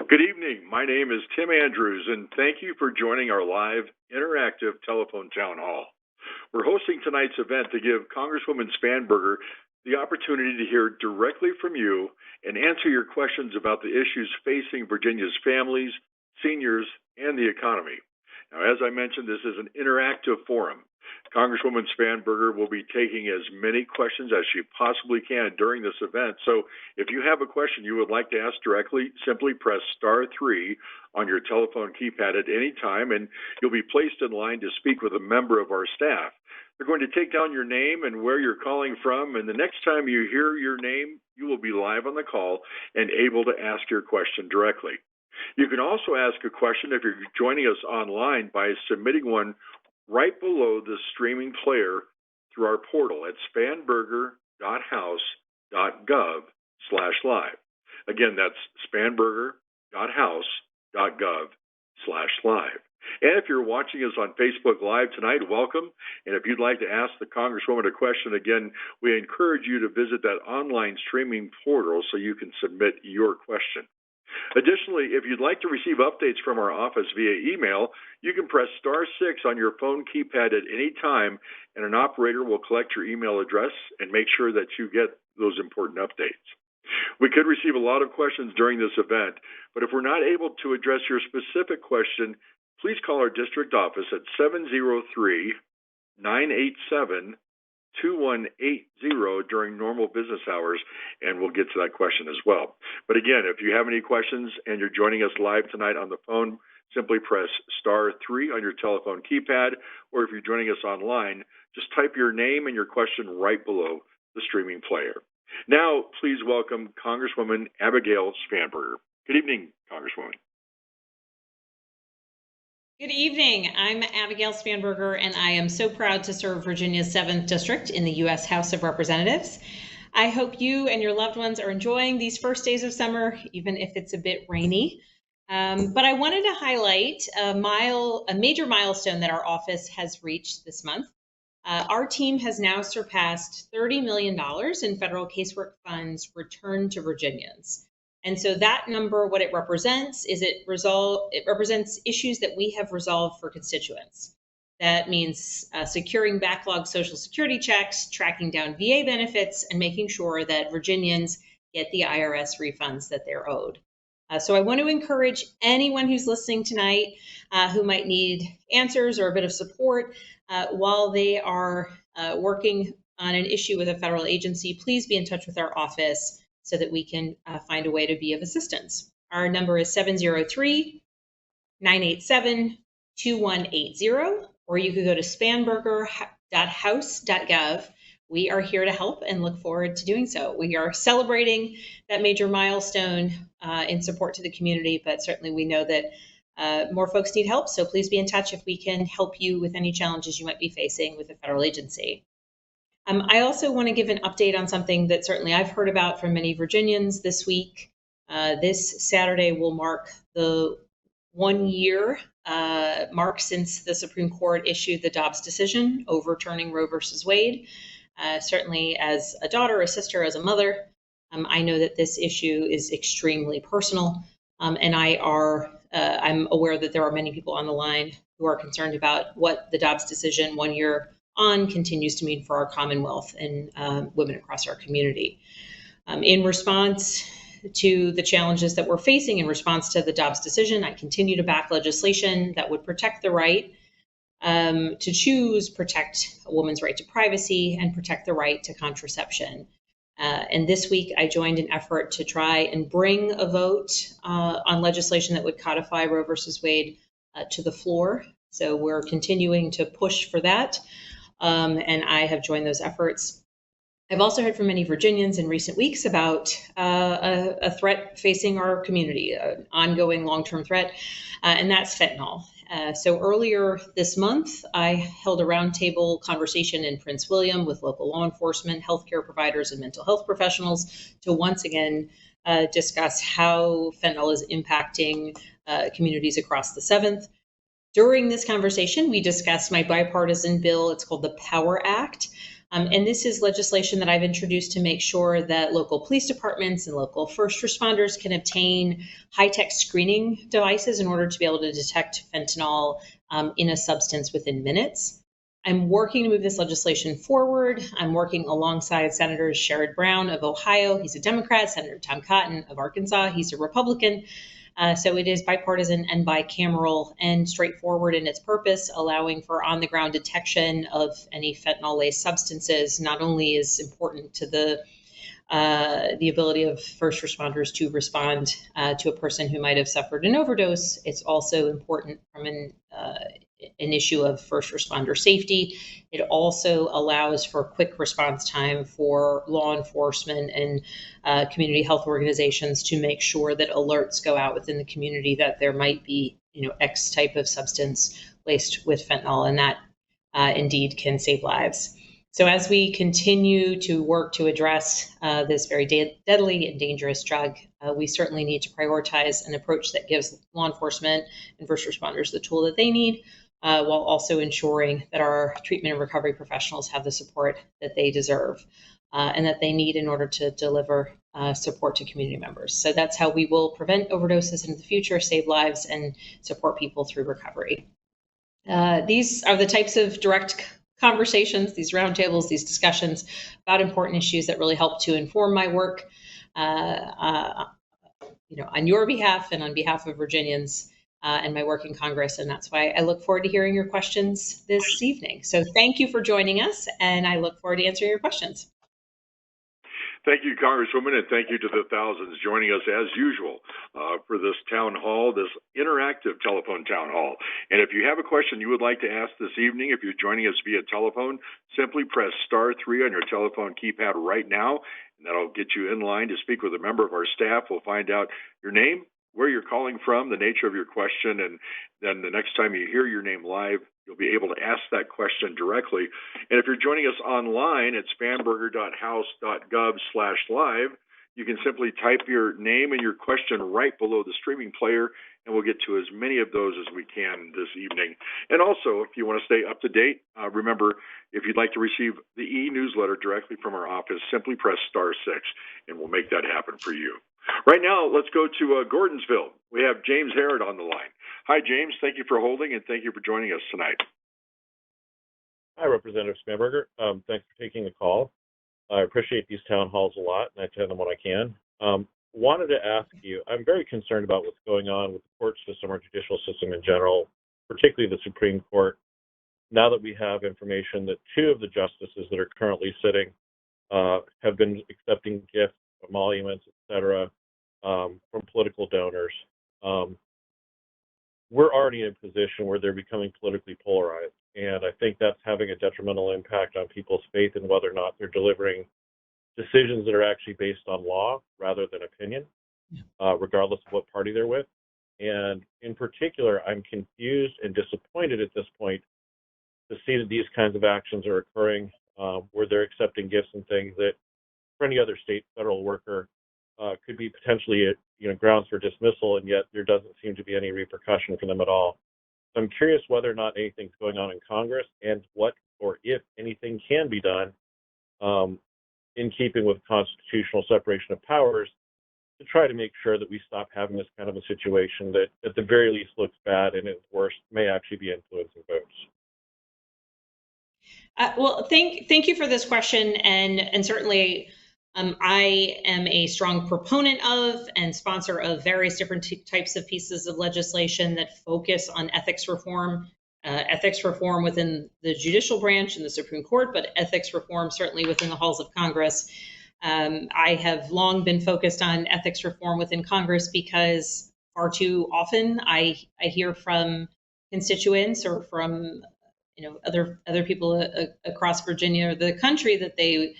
Good evening. My name is Tim Andrews, and thank you for joining our live interactive telephone town hall. We're hosting tonight's event to give Congresswoman Spanberger the opportunity to hear directly from you and answer your questions about the issues facing Virginia's families, seniors, and the economy. Now, as I mentioned, this is an interactive forum. Congresswoman Spanberger will be taking as many questions as she possibly can during this event. So if you have a question you would like to ask directly, simply press *3 on your telephone keypad at any time, and you'll be placed in line to speak with a member of our staff. They're going to take down your name and where you're calling from, and the next time you hear your name, you will be live on the call and able to ask your question directly. You can also ask a question if you're joining us online by submitting one right below the streaming player through our portal at spanberger.house.gov/live. Again, that's spanberger.house.gov/live. And if you're watching us on Facebook Live tonight, welcome. And if you'd like to ask the Congresswoman a question, again, we encourage you to visit that online streaming portal so you can submit your question. Additionally, if you'd like to receive updates from our office via email, you can press *6 on your phone keypad at any time, and an operator will collect your email address and make sure that you get those important updates. We could receive a lot of questions during this event, but if we're not able to address your specific question, please call our district office at 703-987-2180 during normal business hours, and we'll get to that question as well. But again, if you have any questions and you're joining us live tonight on the phone, simply press *3 on your telephone keypad, or if you're joining us online, just type your name and your question right below the streaming player. Now, please welcome Congresswoman Abigail Spanberger. Good evening, Congresswoman. Good evening. I'm Abigail Spanberger, and I am so proud to serve Virginia's 7th District in the U.S. House of Representatives. I hope you and your loved ones are enjoying these first days of summer, even if it's a bit rainy. But I wanted to highlight a major milestone that our office has reached this month. Our team has now surpassed $30 million in federal casework funds returned to Virginians. And so that number, what it represents is it represents issues that we have resolved for constituents. That means securing backlog Social Security checks, tracking down VA benefits, and making sure that Virginians get the IRS refunds that they're owed. So I want to encourage anyone who's listening tonight who might need answers or a bit of support while they are working on an issue with a federal agency, please be in touch with our office so that we can find a way to be of assistance. Our number is 703-987-2180, or you could go to spanberger.house.gov. We are here to help and look forward to doing so. We are celebrating that major milestone in support to the community, but certainly we know that more folks need help, so please be in touch if we can help you with any challenges you might be facing with a federal agency. I also want to give an update on something that certainly I've heard about from many Virginians this week. This Saturday will mark the 1-year mark since the Supreme Court issued the Dobbs decision overturning Roe versus Wade. Certainly as a daughter, a sister, as a mother, I know that this issue is extremely personal, and I'm aware that there are many people on the line who are concerned about what the Dobbs decision 1 year on continues to mean for our Commonwealth and women across our community. In response to the challenges that we're facing in response to the Dobbs decision, I continue to back legislation that would protect the right to choose, protect a woman's right to privacy, and protect the right to contraception. And this week, I joined an effort to try and bring a vote on legislation that would codify Roe versus Wade to the floor. So we're continuing to push for that. And I have joined those efforts. I've also heard from many Virginians in recent weeks about a threat facing our community, an ongoing long-term threat, and that's fentanyl. So earlier this month, I held a roundtable conversation in Prince William with local law enforcement, healthcare providers, and mental health professionals to once again discuss how fentanyl is impacting communities across the 7th. During this conversation, we discussed my bipartisan bill. It's called the POWER Act. And this is legislation that I've introduced to make sure that local police departments and local first responders can obtain high-tech screening devices in order to be able to detect fentanyl in a substance within minutes. I'm working to move this legislation forward. I'm working alongside Senators Sherrod Brown of Ohio. He's a Democrat. Senator Tom Cotton of Arkansas. He's a Republican. So it is bipartisan and bicameral and straightforward in its purpose, allowing for on-the-ground detection of any fentanyl-laced substances. Not only is important to the ability of first responders to respond to a person who might have suffered an overdose, it's also important from an issue of first responder safety. It also allows for quick response time for law enforcement and community health organizations to make sure that alerts go out within the community that there might be, X type of substance laced with fentanyl, and that indeed can save lives. So as we continue to work to address this very deadly and dangerous drug, we certainly need to prioritize an approach that gives law enforcement and first responders the tool that they need, while also ensuring that our treatment and recovery professionals have the support that they deserve and that they need in order to deliver support to community members. So that's how we will prevent overdoses in the future, save lives, and support people through recovery. These are the types of direct conversations, these roundtables, these discussions about important issues that really help to inform my work, on your behalf and on behalf of Virginians and my work in Congress. And that's why I look forward to hearing your questions this evening. So thank you for joining us, and I look forward to answering your questions. Thank you, Congresswoman, and thank you to the thousands joining us as usual for this town hall, this interactive telephone town hall. And if you have a question you would like to ask this evening, if you're joining us via telephone, simply press *3 on your telephone keypad right now, and that'll get you in line to speak with a member of our staff. We'll find out your name, where you're calling from, the nature of your question, and then the next time you hear your name live, you'll be able to ask that question directly. And if you're joining us online at spanberger.house.gov/live, you can simply type your name and your question right below the streaming player, and we'll get to as many of those as we can this evening. And also, if you want to stay up to date, remember, if you'd like to receive the e-newsletter directly from our office, simply press *6, and we'll make that happen for you. Right now, let's go to Gordonsville. We have James Harrod on the line. Hi, James. Thank you for holding, and thank you for joining us tonight. Hi, Representative Spanberger. Thanks for taking the call. I appreciate these town halls a lot, and I attend them when I can. Wanted to ask you, I'm very concerned about what's going on with the court system or judicial system in general, particularly the Supreme Court, now that we have information that 2 of the justices that are currently sitting have been accepting gifts, emoluments, etc., from political donors. We're already in a position where they're becoming politically polarized, and I think that's having a detrimental impact on people's faith in whether or not they're delivering decisions that are actually based on law rather than opinion, regardless of what party they're with. And in particular, I'm confused and disappointed at this point to see that these kinds of actions are occurring, where they're accepting gifts and things that for any other state federal worker could be potentially grounds for dismissal, and yet there doesn't seem to be any repercussion for them at all. So I'm curious whether or not anything's going on in Congress, and what or if anything can be done in keeping with constitutional separation of powers to try to make sure that we stop having this kind of a situation that at the very least looks bad and at worst may actually be influencing votes. Well, thank you for this question, and certainly I am a strong proponent of and sponsor of various different types of pieces of legislation that focus on ethics reform within the judicial branch and the Supreme Court, but ethics reform certainly within the halls of Congress. I have long been focused on ethics reform within Congress because far too often I hear from constituents or from other people across Virginia or the country that they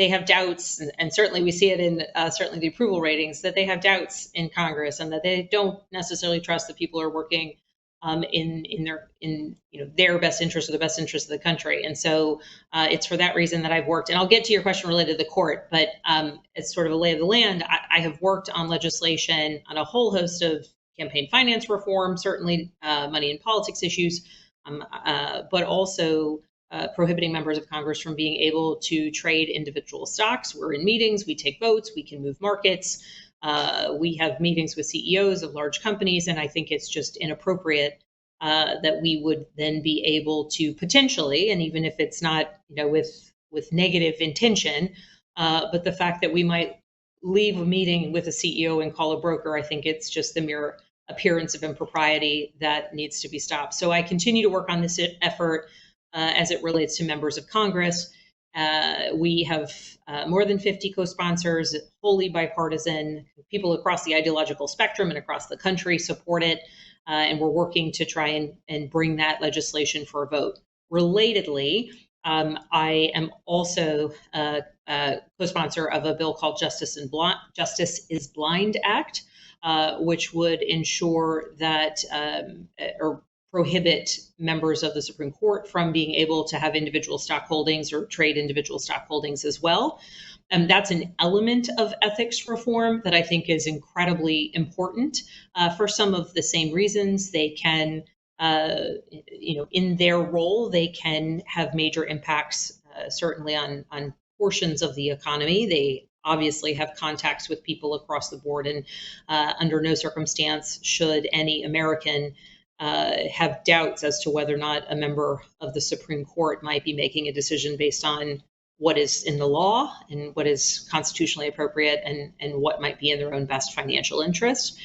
have doubts, and certainly we see it in certainly the approval ratings, that they have doubts in Congress and that they don't necessarily trust that people are working in their best interest or the best interest of the country. And so it's for that reason that I've worked, and I'll get to your question related to the court, but it's sort of a lay of the land. I have worked on legislation on a whole host of campaign finance reform, certainly money and politics issues, but also prohibiting members of Congress from being able to trade individual stocks. We're in meetings, we take votes, we can move markets. We have meetings with CEOs of large companies, and I think it's just inappropriate that we would then be able to potentially, and even if it's not, with negative intention, but the fact that we might leave a meeting with a CEO and call a broker, I think it's just the mere appearance of impropriety that needs to be stopped. So I continue to work on this effort as it relates to members of Congress. We have more than 50 co-sponsors, wholly bipartisan. People across the ideological spectrum and across the country support it, and we're working to try and bring that legislation for a vote. Relatedly, I am also a co-sponsor of a bill called Justice is Blind Act, which would ensure that or prohibit members of the Supreme Court from being able to have individual stock holdings or trade individual stock holdings as well. And that's an element of ethics reform that I think is incredibly important for some of the same reasons. They can, in their role, they can have major impacts, certainly on portions of the economy. They obviously have contacts with people across the board, and under no circumstance should any American have doubts as to whether or not a member of the Supreme Court might be making a decision based on what is in the law and what is constitutionally appropriate and what might be in their own best financial interest.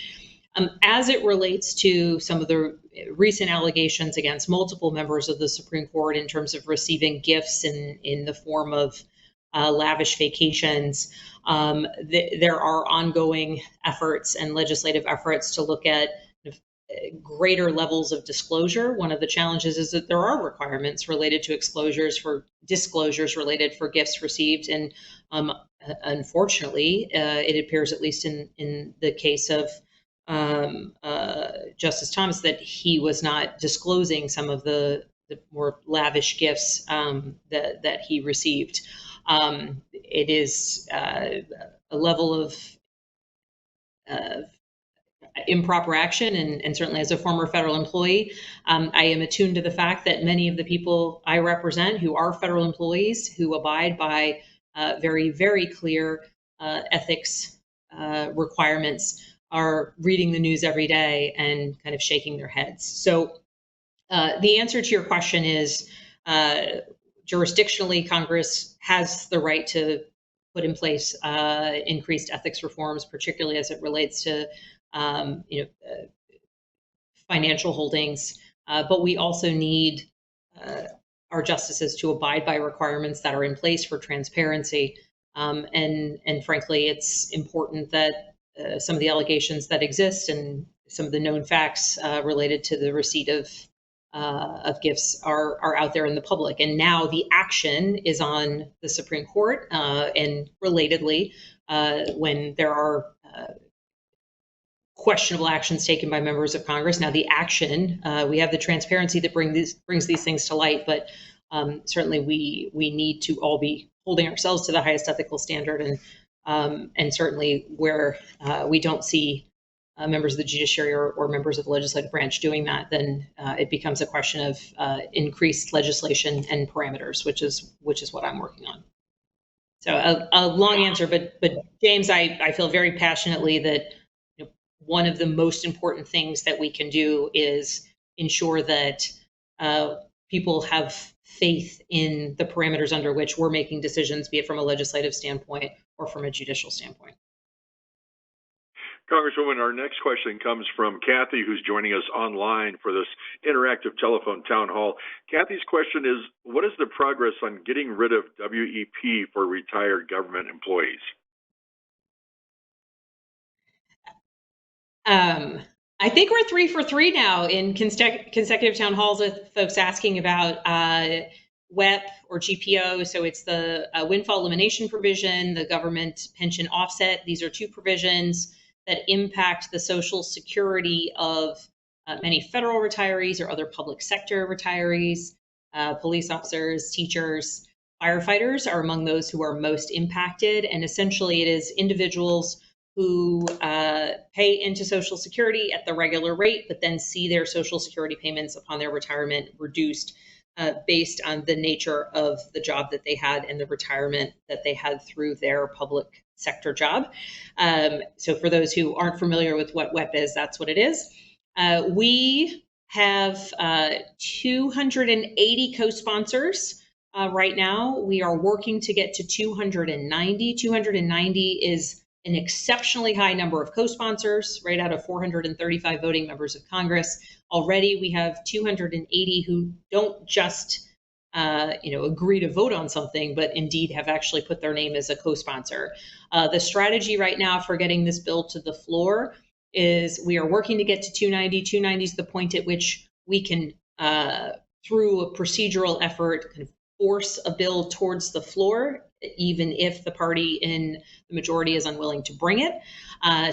As it relates to some of the recent allegations against multiple members of the Supreme Court in terms of receiving gifts in the form of lavish vacations, there are ongoing efforts and legislative efforts to look at greater levels of disclosure. One of the challenges is that there are requirements related to disclosures related for gifts received. And unfortunately, it appears, at least in the case of Justice Thomas, that he was not disclosing some of the more lavish gifts that he received. It is a level of improper action, and certainly as a former federal employee, I am attuned to the fact that many of the people I represent who are federal employees who abide by very, very clear ethics requirements are reading the news every day and kind of shaking their heads. So the answer to your question is jurisdictionally, Congress has the right to put in place increased ethics reforms, particularly as it relates to financial holdings, but we also need our justices to abide by requirements that are in place for transparency. And frankly, it's important that some of the allegations that exist and some of the known facts related to the receipt of gifts are out there in the public. And now the action is on the Supreme Court, and relatedly, when there are questionable actions taken by members of Congress. Now, the action, we have the transparency that brings these things to light, but certainly we need to all be holding ourselves to the highest ethical standard, and certainly where we don't see members of the judiciary or members of the legislative branch doing that, then it becomes a question of increased legislation and parameters, which is what I'm working on. So a long answer, but James, I feel very passionately that one of the most important things that we can do is ensure that people have faith in the parameters under which we're making decisions, be it from a legislative standpoint or from a judicial standpoint. Congresswoman, our next question comes from Kathy, who's joining us online for this interactive telephone town hall. Kathy's question is, what is the progress on getting rid of WEP for retired government employees? I think we're 3 for 3 now in consecutive town halls with folks asking about WEP or GPO. So it's the windfall elimination provision, the government pension offset. These are two provisions that impact the Social Security of many federal retirees or other public sector retirees. Police officers, teachers, firefighters are among those who are most impacted. And essentially it is individuals who pay into Social Security at the regular rate, but then see their Social Security payments upon their retirement reduced based on the nature of the job that they had and the retirement that they had through their public sector job. So for those who aren't familiar with what WEP is, that's what it is. We have 280 co-sponsors right now. We are working to get to 290. 290 is an exceptionally high number of co-sponsors, right out of 435 voting members of Congress. Already we have 280 who don't just agree to vote on something, but indeed have actually put their name as a co-sponsor. The strategy right now for getting this bill to the floor is we are working to get to 290. 290 is the point at which we can, through a procedural effort, kind of force a bill towards the floor, even if the party in the majority is unwilling to bring it.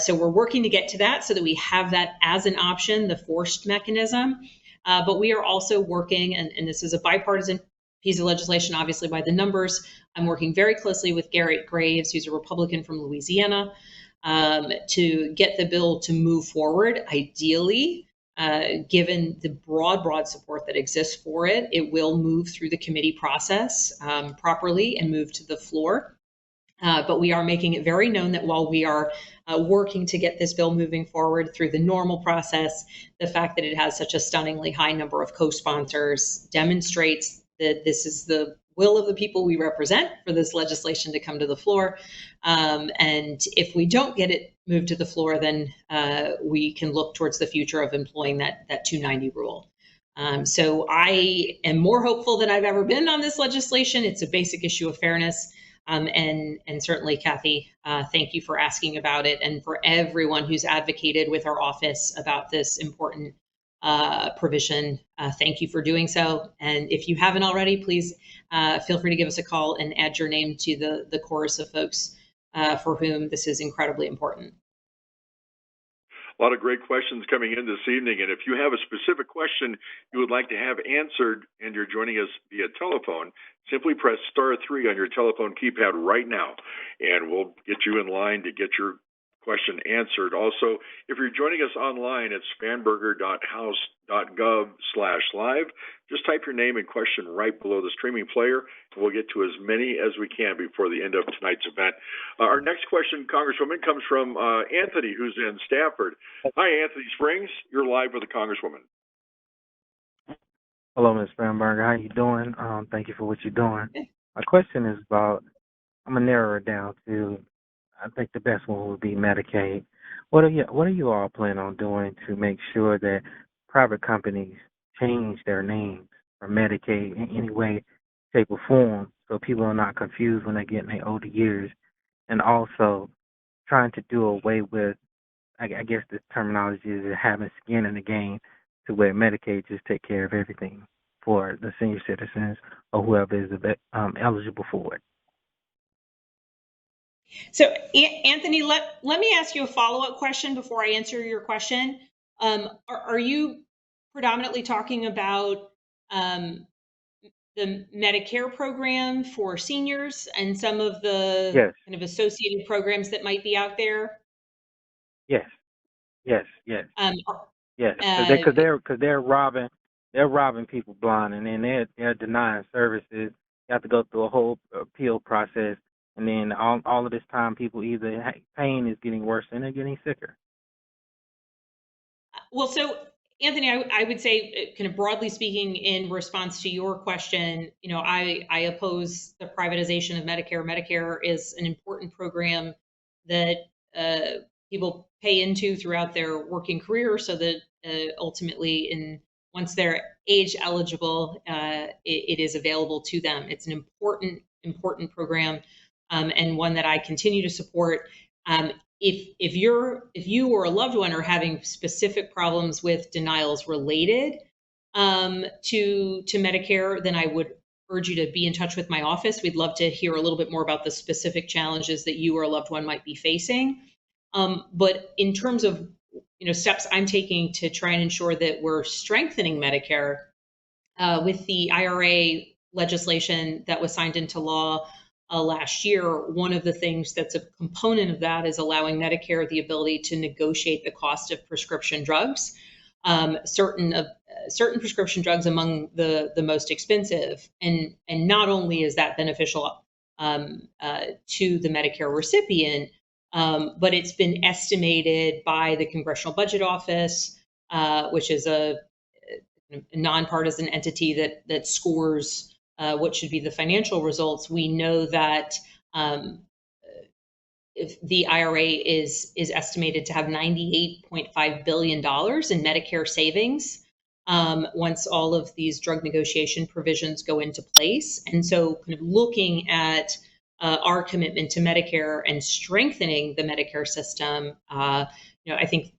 So we're working to get to that so that we have that as an option, the forced mechanism. But we are also working, and this is a bipartisan piece of legislation, obviously by the numbers. I'm working very closely with Garrett Graves, who's a Republican from Louisiana, to get the bill to move forward. Ideally, given the broad support that exists for it, it will move through the committee process properly and move to the floor. But we are making it very known that while we are working to get this bill moving forward through the normal process, the fact that it has such a stunningly high number of co-sponsors demonstrates that this is the will of the people we represent for this legislation to come to the floor. And if we don't get it moved to the floor, then we can look towards the future of employing that 290 rule. So I am more hopeful than I've ever been on this legislation. It's a basic issue of fairness. And certainly, Kathy, thank you for asking about it, and for everyone who's advocated with our office about this important provision. Thank you for doing so. And if you haven't already, please feel free to give us a call and add your name to the chorus of folks for whom this is incredibly important. A lot of great questions coming in this evening. And if you have a specific question you would like to have answered and you're joining us via telephone, simply press *3 on your telephone keypad right now, and we'll get you in line to get your question answered. Also, if you're joining us online at spanberger.house.gov/live, just type your name and question right below the streaming player, and we'll get to as many as we can before the end of tonight's event. Our next question, Congresswoman, comes from Anthony, who's in Stafford. Hi, Anthony Springs. You're live with the Congresswoman. Hello, Ms. Spanberger. How you doing? Thank you for what you're doing. My question is about, I'm going to narrow it down to, I think the best one would be Medicaid. What are you all planning on doing to make sure that private companies change their names for Medicaid in any way, shape, or form, so people are not confused when they get in their older years? And also trying to do away with, I guess the terminology is having skin in the game, to where Medicaid just take care of everything for the senior citizens or whoever is eligible for it. So, Anthony, let me ask you a follow-up question before I answer your question. Are you predominantly talking about the Medicare program for seniors and some of the kind of associated programs that might be out there? Yes. Yes. Because they're robbing people blind, and then they're denying services. You have to go through a whole appeal process. And then all of this time, people either pain is getting worse and they're getting sicker. Well, so Anthony, I would say, kind of broadly speaking, in response to your question, I oppose the privatization of Medicare. Medicare is an important program that people pay into throughout their working career, so that ultimately, once they're age eligible, it is available to them. It's an important program. And one that I continue to support. If you or a loved one are having specific problems with denials related to Medicare, then I would urge you to be in touch with my office. We'd love to hear a little bit more about the specific challenges that you or a loved one might be facing. But in terms of steps I'm taking to try and ensure that we're strengthening Medicare with the IRA legislation that was signed into law last year, one of the things that's a component of that is allowing Medicare the ability to negotiate the cost of prescription drugs. Certain of certain prescription drugs among the most expensive. And not only is that beneficial to the Medicare recipient, but it's been estimated by the Congressional Budget Office, which is a nonpartisan entity that scores what should be the financial results. We know that if the IRA is estimated to have $98.5 billion in Medicare savings once all of these drug negotiation provisions go into place. And so kind of looking at our commitment to Medicare and strengthening the Medicare system, I think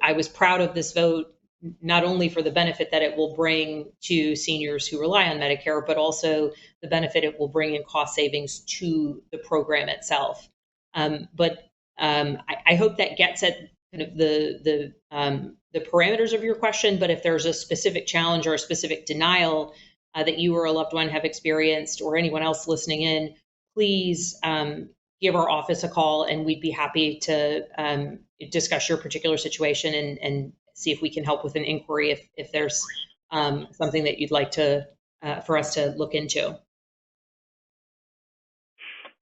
I was proud of this vote, not only for the benefit that it will bring to seniors who rely on Medicare, but also the benefit it will bring in cost savings to the program itself. But I hope that gets at kind of the parameters of your question. But if there's a specific challenge or a specific denial that you or a loved one have experienced, or anyone else listening in, please give our office a call, and we'd be happy to discuss your particular situation and see if we can help with an inquiry if there's something that you'd like to for us to look into.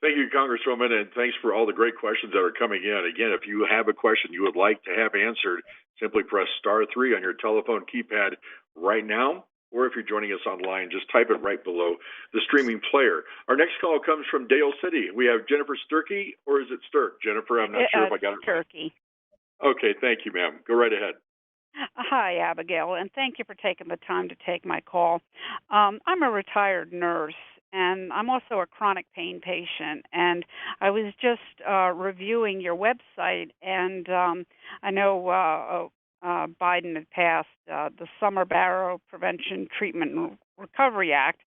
Thank you, Congresswoman, and thanks for all the great questions that are coming in. Again, if you have a question you would like to have answered, simply press *3 on your telephone keypad right now, or if you're joining us online, just type it right below the streaming player. Our next call comes from Dale City. We have Jennifer Sturkey, or is it Sturk? Jennifer, I'm not sure if I got it right. Sturkey. Okay, thank you, ma'am. Go right ahead. Hi, Abigail, and thank you for taking the time to take my call. I'm a retired nurse, and I'm also a chronic pain patient. And I was just reviewing your website, and I know Biden had passed the Summer Barrow Prevention, Treatment, and Recovery Act,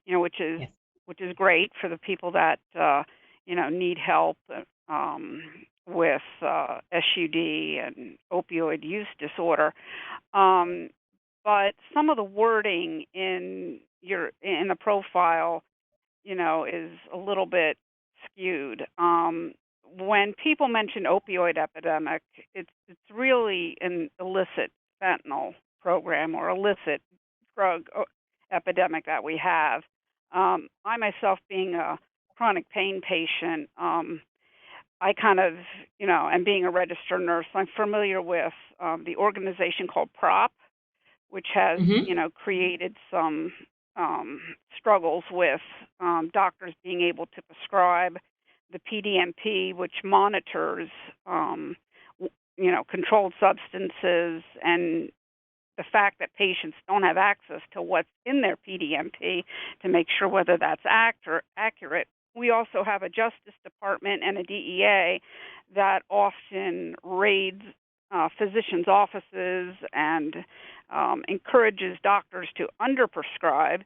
which is great for the people that need help with SUD and opioid use disorder. But some of the wording in the profile, is a little bit skewed. When people mention opioid epidemic, it's really an illicit fentanyl program or illicit drug epidemic that we have. I myself, being a chronic pain patient, I kind of, and being a registered nurse, I'm familiar with the organization called PROP, which has, created some struggles with doctors being able to prescribe the PDMP, which monitors, controlled substances, and the fact that patients don't have access to what's in their PDMP to make sure whether that's accurate. We also have a Justice Department and a DEA that often raids physicians' offices and encourages doctors to underprescribe.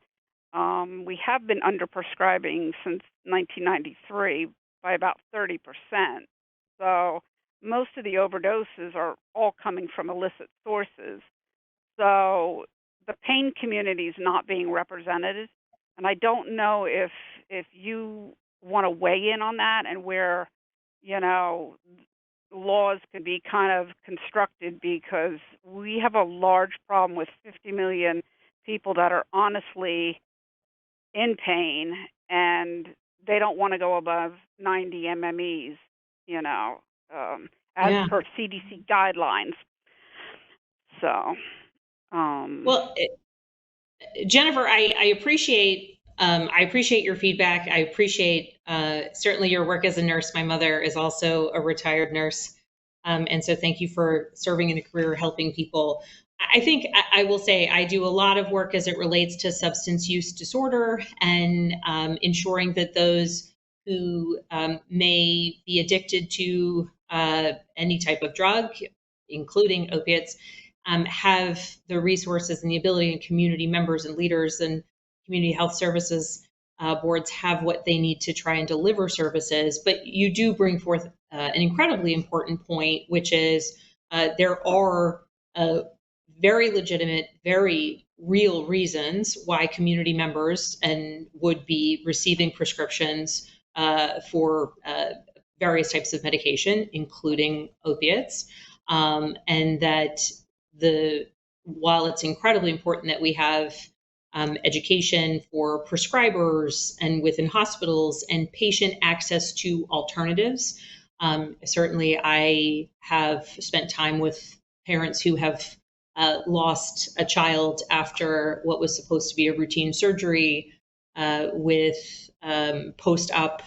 We have been underprescribing since 1993 by about 30%. So most of the overdoses are all coming from illicit sources. So the pain community is not being represented. And I don't know if you want to weigh in on that, and where, laws can be kind of constructed, because we have a large problem with 50 million people that are honestly in pain, and they don't want to go above 90 MMEs, as per CDC guidelines. So, well, Jennifer, I appreciate your feedback. I appreciate certainly your work as a nurse. My mother is also a retired nurse, and so thank you for serving in a career helping people. I think I will say I do a lot of work as it relates to substance use disorder and ensuring that those who may be addicted to any type of drug, including opiates, have the resources and the ability, and community members and leaders and community health services boards have what they need to try and deliver services. But you do bring forth an incredibly important point, which is there are very legitimate, very real reasons why community members would be receiving prescriptions for various types of medication, including opiates, and that the while it's incredibly important that we have education for prescribers and within hospitals and patient access to alternatives, certainly I have spent time with parents who have lost a child after what was supposed to be a routine surgery with post-op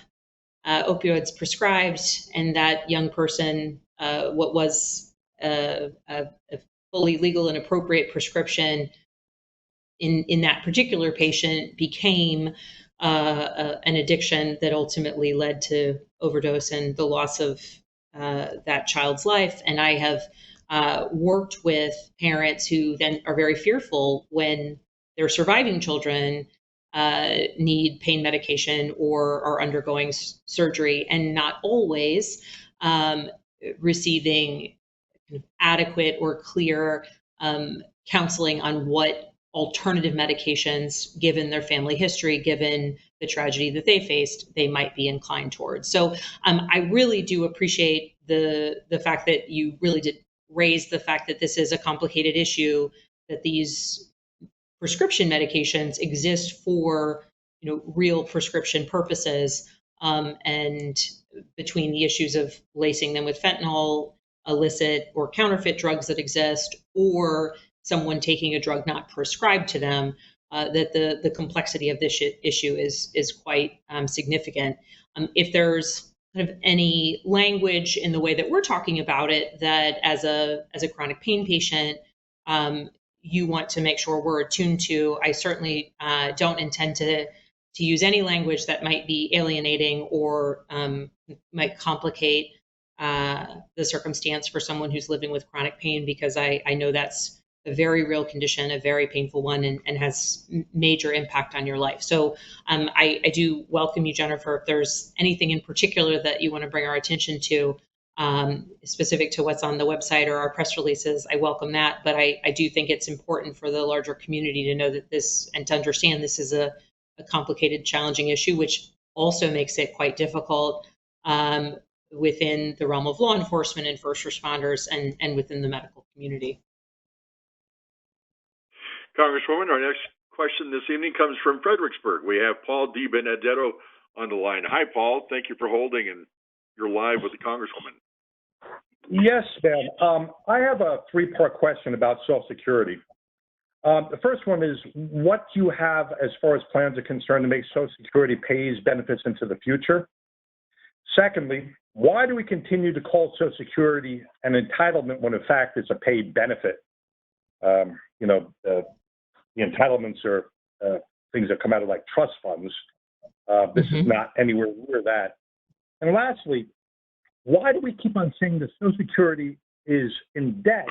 opioids prescribed, and that young person, what was a fully legal and appropriate prescription in that particular patient became an addiction that ultimately led to overdose and the loss of that child's life. And I have worked with parents who then are very fearful when their surviving children need pain medication or are undergoing surgery, and not always receiving adequate or clear counseling on what alternative medications, given their family history, given the tragedy that they faced, they might be inclined towards. So I really do appreciate the fact that you really did raise the fact that this is a complicated issue, that these prescription medications exist for real prescription purposes, and between the issues of lacing them with fentanyl, illicit or counterfeit drugs that exist, or someone taking a drug not prescribed to them, that the complexity of this issue is quite significant. If there's kind of any language in the way that we're talking about it that as a chronic pain patient you want to make sure we're attuned to, I certainly don't intend to use any language that might be alienating or might complicate the circumstance for someone who's living with chronic pain, because I know that's a very real condition, a very painful one, and has major impact on your life. So I do welcome you, Jennifer. If there's anything in particular that you want to bring our attention to, specific to what's on the website or our press releases, I welcome that. But I do think it's important for the larger community to know that this, and to understand this is a complicated, challenging issue, which also makes it quite difficult within the realm of law enforcement and first responders, and within the medical community. Congresswoman, our next question this evening comes from Fredericksburg. We have Paul DiBenedetto on the line. Hi, Paul. Thank you for holding, and you're live with the Congresswoman. Yes, Ben. I have a three-part question about Social Security. The first one is, what do you have as far as plans are concerned to make Social Security pays benefits into the future? Secondly, why do we continue to call Social Security an entitlement when in fact it's a paid benefit? The entitlements are things that come out of like trust funds. This is not anywhere near that. And lastly, why do we keep on saying that Social Security is in debt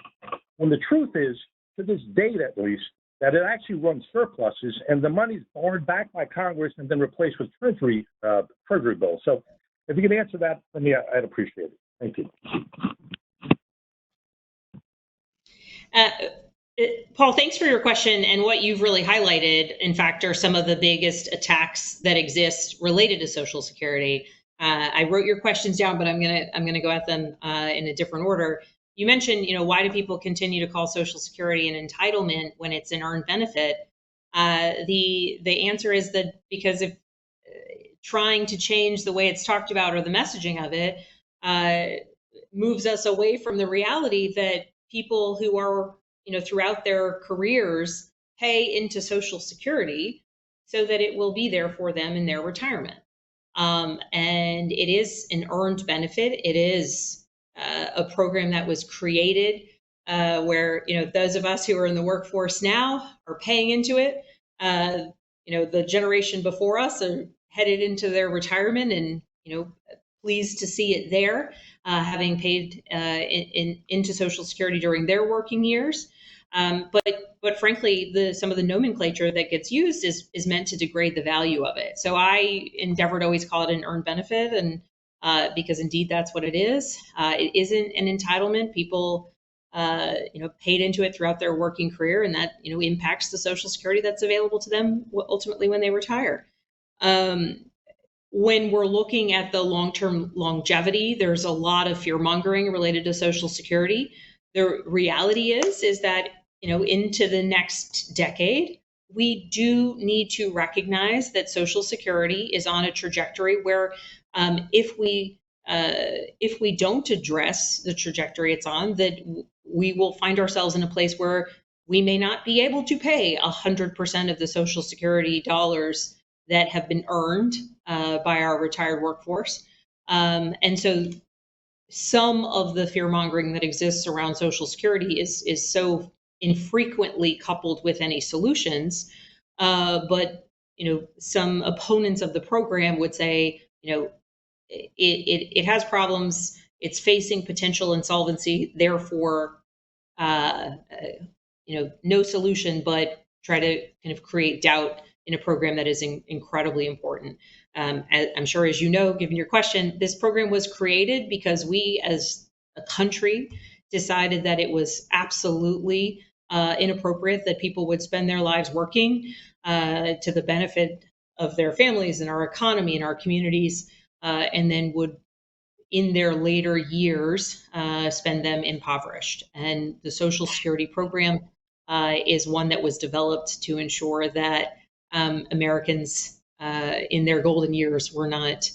when the truth is, to this date at least, that it actually runs surpluses and the money's borrowed back by Congress and then replaced with Treasury bills? So if you could answer that for me, I'd appreciate it. Thank you. Paul, thanks for your question. And what you've really highlighted, in fact, are some of the biggest attacks that exist related to Social Security. I wrote your questions down, but I'm gonna go at them in a different order. You mentioned, why do people continue to call Social Security an entitlement when it's an earned benefit? The answer is that because if trying to change the way it's talked about or the messaging of it moves us away from the reality that people who are throughout their careers pay into Social Security so that it will be there for them in their retirement. And it is an earned benefit. It is a program that was created where, those of us who are in the workforce now are paying into it. The generation before us are headed into their retirement and, pleased to see it there, having paid into Social Security during their working years. But frankly, some of the nomenclature that gets used is meant to degrade the value of it. So I endeavor to always call it an earned benefit, and because indeed that's what it is. It isn't an entitlement. People, paid into it throughout their working career, and that impacts the Social Security that's available to them ultimately when they retire. When we're looking at the long-term longevity, there's a lot of fear-mongering related to Social Security. The reality is that into the next decade, we do need to recognize that Social Security is on a trajectory where if we don't address the trajectory it's on, that we will find ourselves in a place where we may not be able to pay 100% of the Social Security dollars that have been earned by our retired workforce. And so some of the fear mongering that exists around Social Security is so infrequently coupled with any solutions. But some opponents of the program would say, it has problems. It's facing potential insolvency. Therefore, no solution, but try to kind of create doubt in a program that is incredibly important. I'm sure, as you know, given your question, this program was created because we as a country decided that it was absolutely inappropriate that people would spend their lives working to the benefit of their families and our economy and our communities, and then would, in their later years, spend them impoverished. And the Social Security program is one that was developed to ensure that Americans in their golden years were not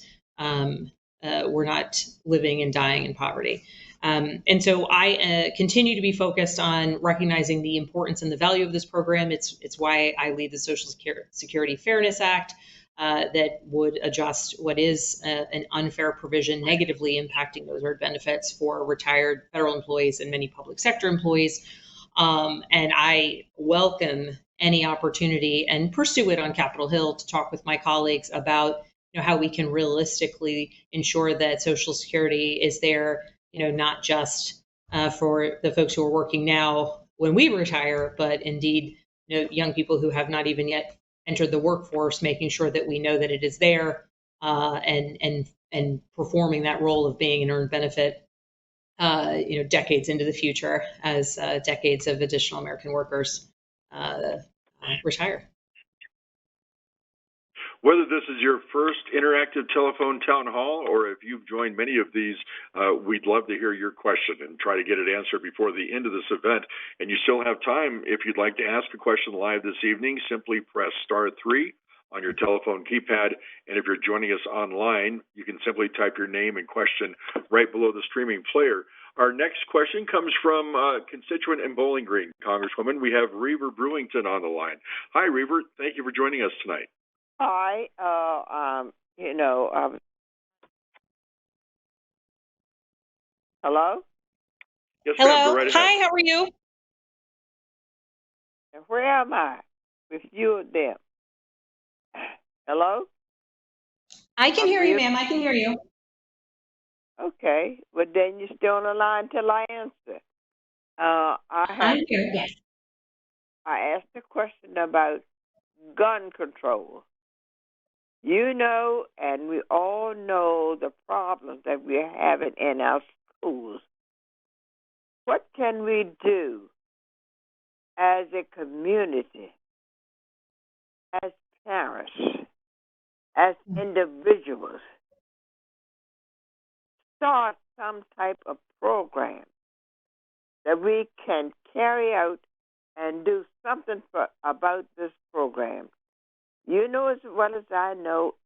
living and dying in poverty. And so I continue to be focused on recognizing the importance and the value of this program. It's why I lead the Social Security Fairness Act that would adjust what is an unfair provision negatively impacting those earned benefits for retired federal employees and many public sector employees. And I welcome any opportunity and pursue it on Capitol Hill to talk with my colleagues about how we can realistically ensure that Social Security is there, not just for the folks who are working now when we retire, but indeed, young people who have not even yet entered the workforce, making sure that we know that it is there and performing that role of being an earned benefit, decades into the future as decades of additional American workers retire. Whether this is your first interactive telephone town hall or if you've joined many of these, we'd love to hear your question and try to get it answered before the end of this event. And you still have time. If you'd like to ask a question live this evening, simply press *3 on your telephone keypad. And if you're joining us online, you can simply type your name and question right below the streaming player. Our next question comes from a constituent in Bowling Green, Congresswoman. We have Reaver Brewington on the line. Hi, Reaver. Thank you for joining us tonight. Hi, hello? Yes, Hello. ma'am. Go right ahead. Hi, how are you? Where am I? With you or them? Hello? I can hear you, ma'am. I can hear you. Okay, but then you're still on the line till I answer. I'm here, yes. I asked a question about gun control. And we all know the problems that we're having in our schools. What can we do as a community, as parents, as individuals? Start some type of program that we can carry out and do something about this program. You know as well as I know,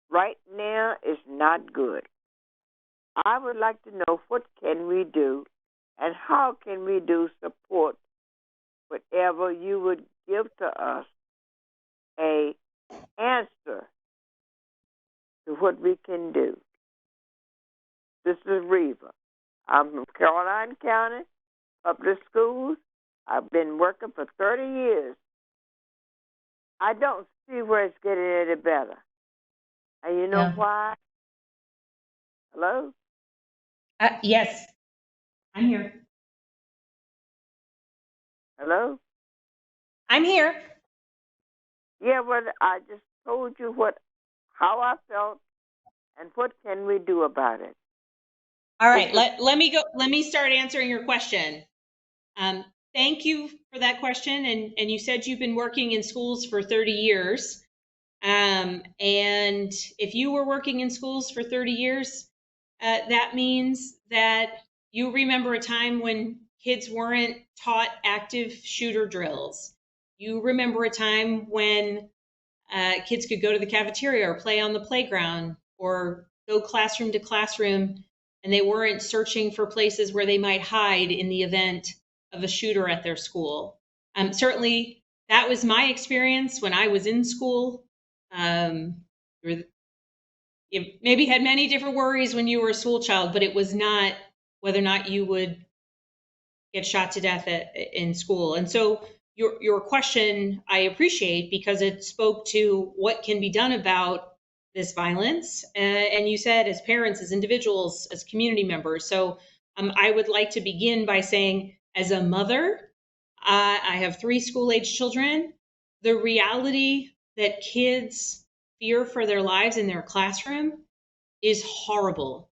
right now it's not good. I would like to know what can we do and how can we do support whatever you would give to us a answer to what we can do. This is Reva. I'm from Caroline County Public Schools. I've been working for 30 years. I don't see where it's getting any better. And you know why? Hello? Yes, I'm here. Hello? I'm here. Yeah, well, I just told you how I felt and what can we do about it. All right, let me start answering your question. Thank you for that question. And you said you've been working in schools for 30 years. And if you were working in schools for 30 years, that means that you remember a time when kids weren't taught active shooter drills. You remember a time when kids could go to the cafeteria or play on the playground or go classroom to classroom, and they weren't searching for places where they might hide in the event of a shooter at their school. Certainly, that was my experience when I was in school. You maybe had many different worries when you were a school child, but it was not whether or not you would get shot to death in school. And so your question I appreciate because it spoke to what can be done about this violence. And you said as parents, as individuals, as community members. So I would like to begin by saying, as a mother, I have 3 school-age children. The reality that kids fear for their lives in their classroom is horrible.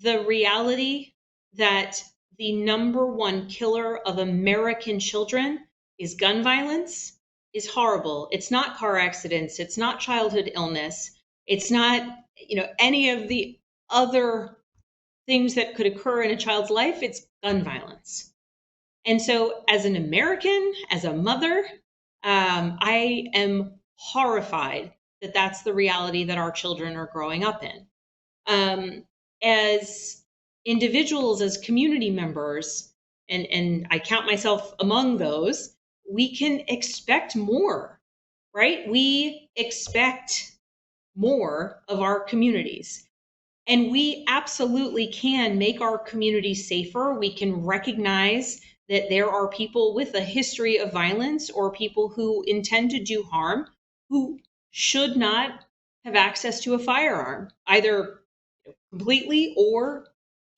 The reality that the number one killer of American children is gun violence is horrible. It's not car accidents. It's not childhood illness. It's not, any of the other things that could occur in a child's life. It's gun violence. And so as an American, as a mother, I am horrified that that's the reality that our children are growing up in. As individuals, as community members, and I count myself among those, we can expect more, right? We expect more of our communities. And we absolutely can make our communities safer. We can recognize that there are people with a history of violence or people who intend to do harm who should not have access to a firearm, either completely or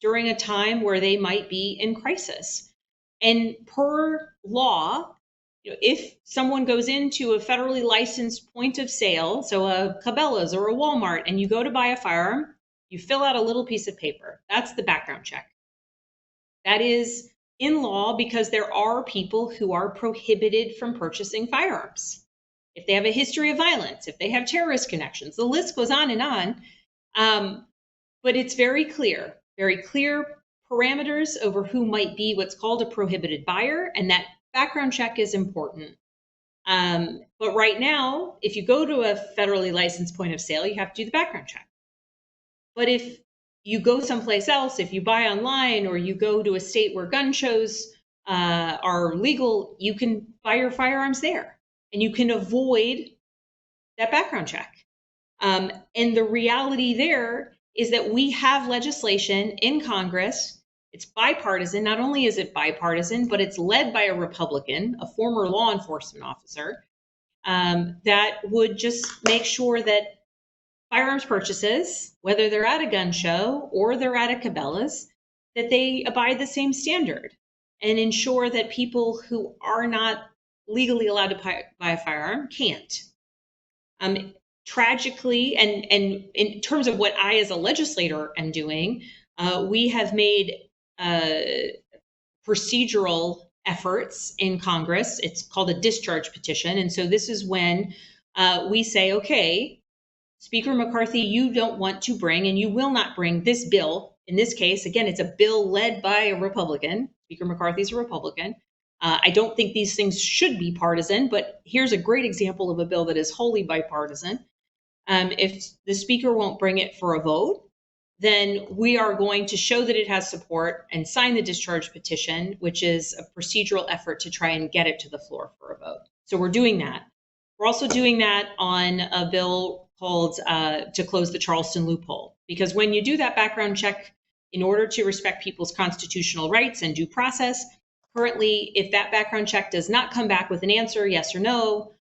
during a time where they might be in crisis. And per law, if someone goes into a federally licensed point of sale, so a Cabela's or a Walmart, and you go to buy a firearm, you fill out a little piece of paper. That's the background check. That is in law because there are people who are prohibited from purchasing firearms. If they have a history of violence, if they have terrorist connections, the list goes on and on. But it's very clear parameters over who might be what's called a prohibited buyer, and that background check is important. But right now, if you go to a federally licensed point of sale, you have to do the background check. But if you go someplace else, if you buy online or you go to a state where gun shows are legal, you can buy your firearms there and you can avoid that background check. And the reality there is that we have legislation in Congress. It's bipartisan. Not only is it bipartisan, but it's led by a Republican, a former law enforcement officer, that would just make sure that firearms purchases, whether they're at a gun show or they're at a Cabela's, that they abide the same standard and ensure that people who are not legally allowed to buy a firearm can't. Tragically, and in terms of what I as a legislator am doing, we have made procedural efforts in Congress. It's called a discharge petition. And so this is when we say, okay, Speaker McCarthy, you don't want to bring and you will not bring this bill. In this case, again, it's a bill led by a Republican. Speaker McCarthy's a Republican. I don't think these things should be partisan, but here's a great example of a bill that is wholly bipartisan. If the Speaker won't bring it for a vote, then we are going to show that it has support and sign the discharge petition, which is a procedural effort to try and get it to the floor for a vote. So we're doing that. We're also doing that on a bill called to close the Charleston loophole, because when you do that background check in order to respect people's constitutional rights and due process, currently, if that background check does not come back with an answer, yes or no,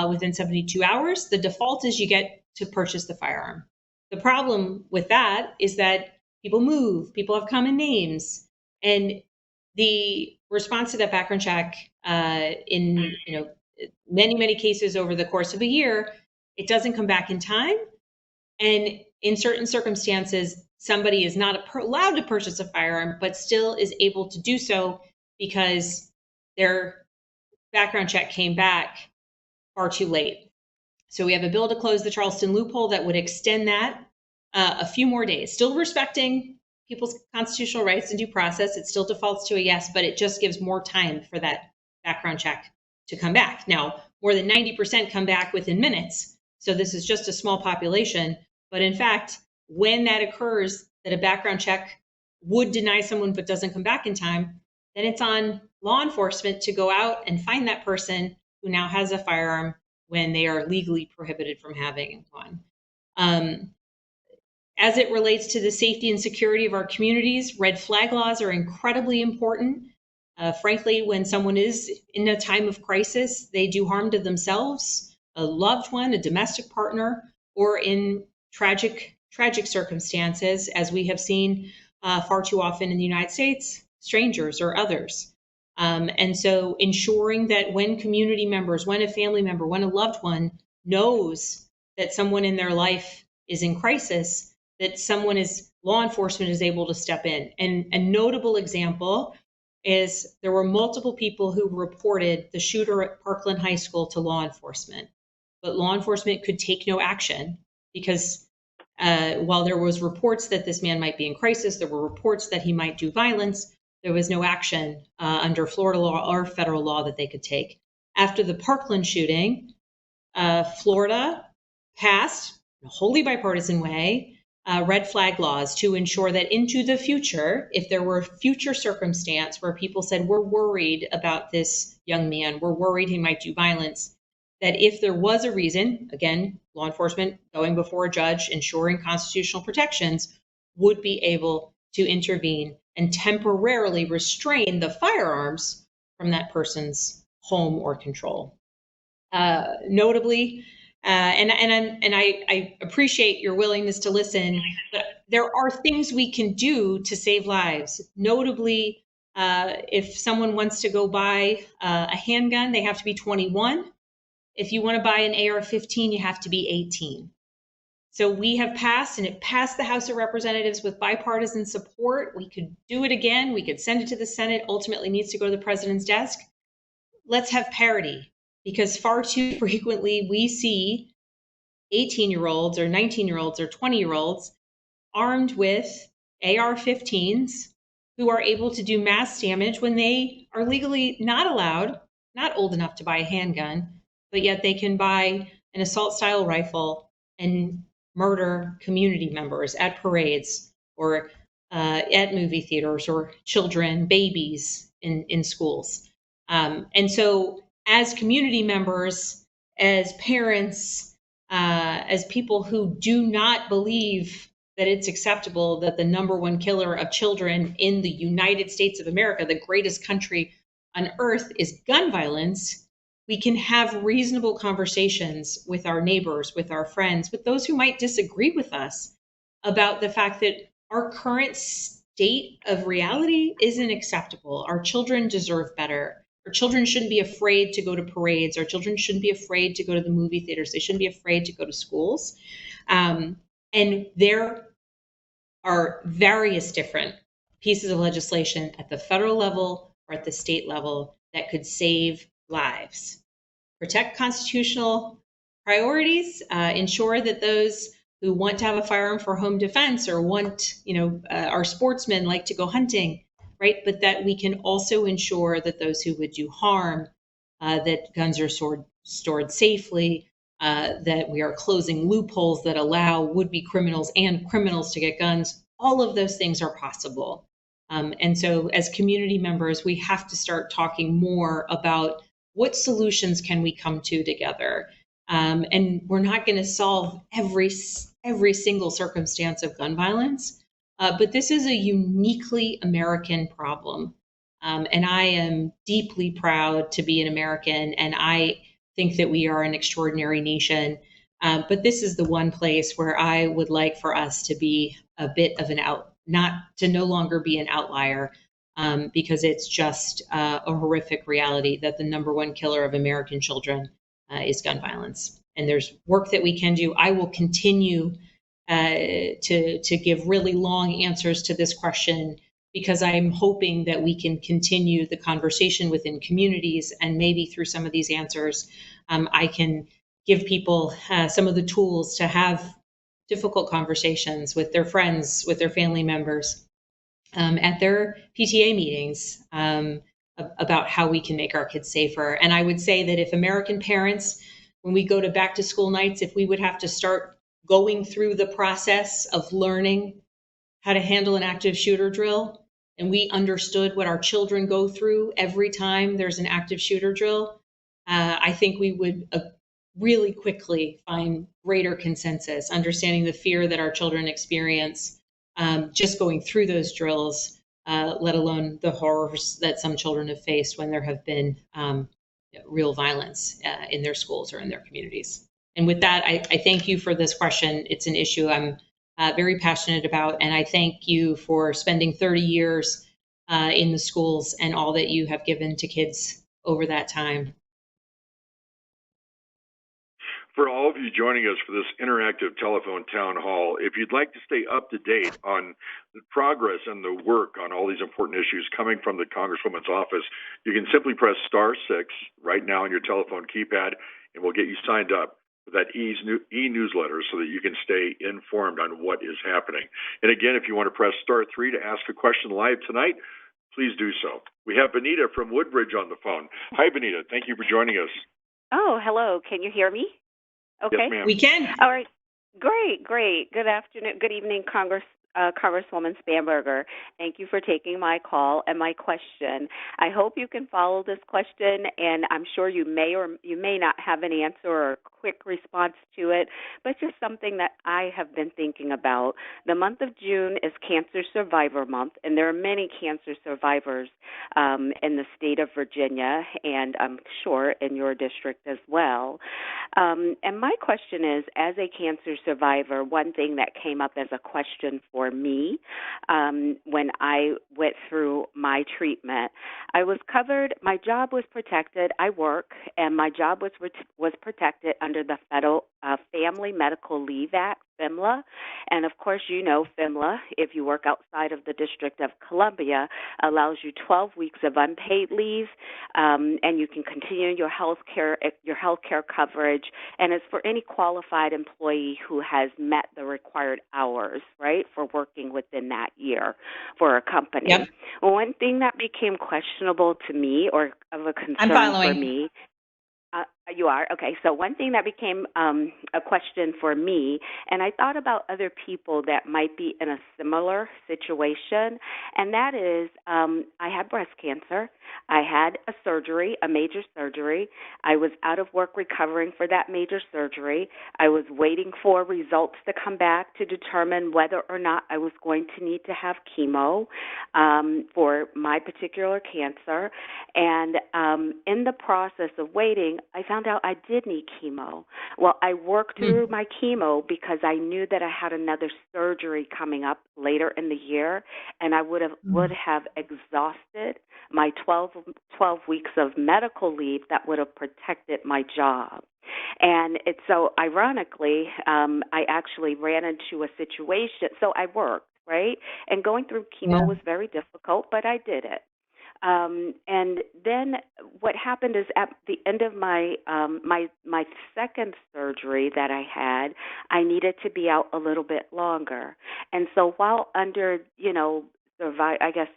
within 72 hours, the default is you get to purchase the firearm. The problem with that is that people move, people have common names, and the response to that background check in many cases over the course of a year, it doesn't come back in time. And in certain circumstances, somebody is not allowed to purchase a firearm, but still is able to do so because their background check came back far too late. So we have a bill to close the Charleston loophole that would extend that a few more days, still respecting people's constitutional rights and due process. It still defaults to a yes, but it just gives more time for that background check to come back. Now, more than 90% come back within minutes. So this is just a small population. But in fact, when that occurs, that a background check would deny someone but doesn't come back in time, then it's on law enforcement to go out and find that person who now has a firearm when they are legally prohibited from having one. As it relates to the safety and security of our communities, red flag laws are incredibly important. Frankly, when someone is in a time of crisis, they do harm to themselves, a loved one, a domestic partner, or in tragic circumstances, as we have seen far too often in the United States, strangers or others. And so ensuring that when community members, when a family member, when a loved one knows that someone in their life is in crisis, that law enforcement is able to step in. And a notable example is there were multiple people who reported the shooter at Parkland High School to law enforcement, but law enforcement could take no action because while there was reports that this man might be in crisis, there were reports that he might do violence, there was no action under Florida law or federal law that they could take. After the Parkland shooting, Florida passed, in a wholly bipartisan way, red flag laws to ensure that into the future, if there were future circumstance where people said, we're worried about this young man, we're worried he might do violence, that if there was a reason, again, law enforcement going before a judge, ensuring constitutional protections, would be able to intervene and temporarily restrain the firearms from that person's home or control. Notably, and I appreciate your willingness to listen, but there are things we can do to save lives. Notably, if someone wants to go buy a handgun, they have to be 21. If you want to buy an AR-15, you have to be 18. So we have passed, and it passed the House of Representatives with bipartisan support. We could do it again. We could send it to the Senate. Ultimately needs to go to the president's desk. Let's have parity, because far too frequently we see 18-year-olds or 19-year-olds or 20-year-olds armed with AR-15s who are able to do mass damage when they are legally not allowed, not old enough to buy a handgun, but yet they can buy an assault-style rifle and murder community members at parades or at movie theaters or children, babies in schools. And so as community members, as parents, as people who do not believe that it's acceptable that the number one killer of children in the United States of America, the greatest country on earth, is gun violence, we can have reasonable conversations with our neighbors, with our friends, with those who might disagree with us about the fact that our current state of reality isn't acceptable. Our children deserve better. Our children shouldn't be afraid to go to parades. Our children shouldn't be afraid to go to the movie theaters. They shouldn't be afraid to go to schools. And there are various different pieces of legislation at the federal level or at the state level that could save lives. Protect constitutional priorities, ensure that those who want to have a firearm for home defense or want, our sportsmen like to go hunting, right? But that we can also ensure that those who would do harm, that guns are stored safely, that we are closing loopholes that allow would-be criminals and criminals to get guns. All of those things are possible. And so as community members, we have to start talking more about what solutions can we come to together. And we're not going to solve every single circumstance of gun violence, but this is a uniquely American problem. And I am deeply proud to be an American, and I think that we are an extraordinary nation. But this is the one place where I would like for us to be a bit of no longer be an outlier, because it's just a horrific reality that the number one killer of American children is gun violence. And there's work that we can do. I will continue to give really long answers to this question, because I'm hoping that we can continue the conversation within communities, and maybe through some of these answers, I can give people some of the tools to have difficult conversations with their friends, with their family members, at their PTA meetings about how we can make our kids safer. And I would say that if American parents, when we go to back to school nights, if we would have to start going through the process of learning how to handle an active shooter drill, and we understood what our children go through every time there's an active shooter drill, I think we would really quickly find greater consensus, understanding the fear that our children experience just going through those drills, let alone the horrors that some children have faced when there have been real violence in their schools or in their communities. And with that, I thank you for this question. It's an issue I'm very passionate about, and I thank you for spending 30 years in the schools and all that you have given to kids over that time. For all of you joining us for this interactive telephone town hall, if you'd like to stay up to date on the progress and the work on all these important issues coming from the Congresswoman's office, you can simply press *6 right now on your telephone keypad, and we'll get you signed up with that e-newsletter so that you can stay informed on what is happening. And again, if you want to press *3 to ask a question live tonight, please do so. We have Benita from Woodbridge on the phone. Hi, Benita. Thank you for joining us. Oh, hello. Can you hear me? Okay. Yes, ma'am. We can. All right. Great. Good afternoon. Good evening, Congresswoman Spanberger. Thank you for taking my call and my question. I hope you can follow this question, and I'm sure you may or you may not have an answer or a quick response to it, but just something that I have been thinking about. The month of June is Cancer Survivor Month, and there are many cancer survivors in the state of Virginia, and I'm sure in your district as well. And my question is, as a cancer survivor, one thing that came up as a question for me when I went through my treatment, I was covered. My job was protected. I work, and my job was protected under the Federal Family Medical Leave Act, FMLA. And of course, you know FMLA, if you work outside of the District of Columbia, allows you 12 weeks of unpaid leave, and you can continue your health care coverage, and it's for any qualified employee who has met the required hours, right, for working within that year for a company. Yep. One thing that became questionable to me, or of a concern for me, you are? Okay. So one thing that became a question for me, and I thought about other people that might be in a similar situation, and that is I had breast cancer. I had a surgery, a major surgery. I was out of work recovering for that major surgery. I was waiting for results to come back to determine whether or not I was going to need to have chemo for my particular cancer. And in the process of waiting, I found out I did need chemo. Well, I worked through my chemo because I knew that I had another surgery coming up later in the year, and I would have exhausted my 12 weeks of medical leave that would have protected my job. And it's so ironically, I actually ran into a situation. So I worked, right? And going through chemo was very difficult, but I did it. And then what happened is at the end of my my second surgery that I had, I needed to be out a little bit longer. And so while under,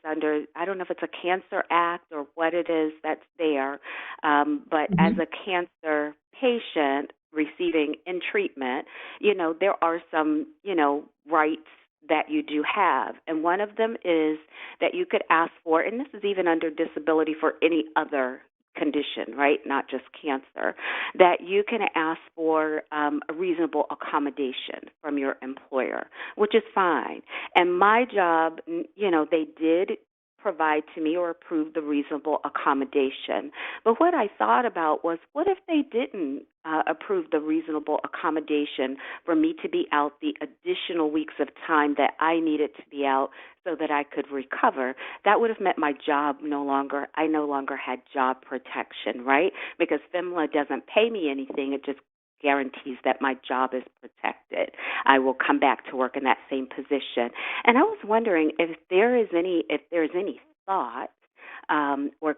under, I don't know if it's a Cancer Act or what it is that's there, but as a cancer patient receiving in treatment, there are some, rights that you do have. And one of them is that you could ask for, and this is even under disability for any other condition, right, not just cancer, that you can ask for a reasonable accommodation from your employer, which is fine. And my job, they did provide to me or approve the reasonable accommodation. But what I thought about was, what if they didn't approve the reasonable accommodation for me to be out the additional weeks of time that I needed to be out so that I could recover? That would have meant I no longer had job protection, right? Because FMLA doesn't pay me anything. It just guarantees that my job is protected. I will come back to work in that same position. And I was wondering if there's any thought or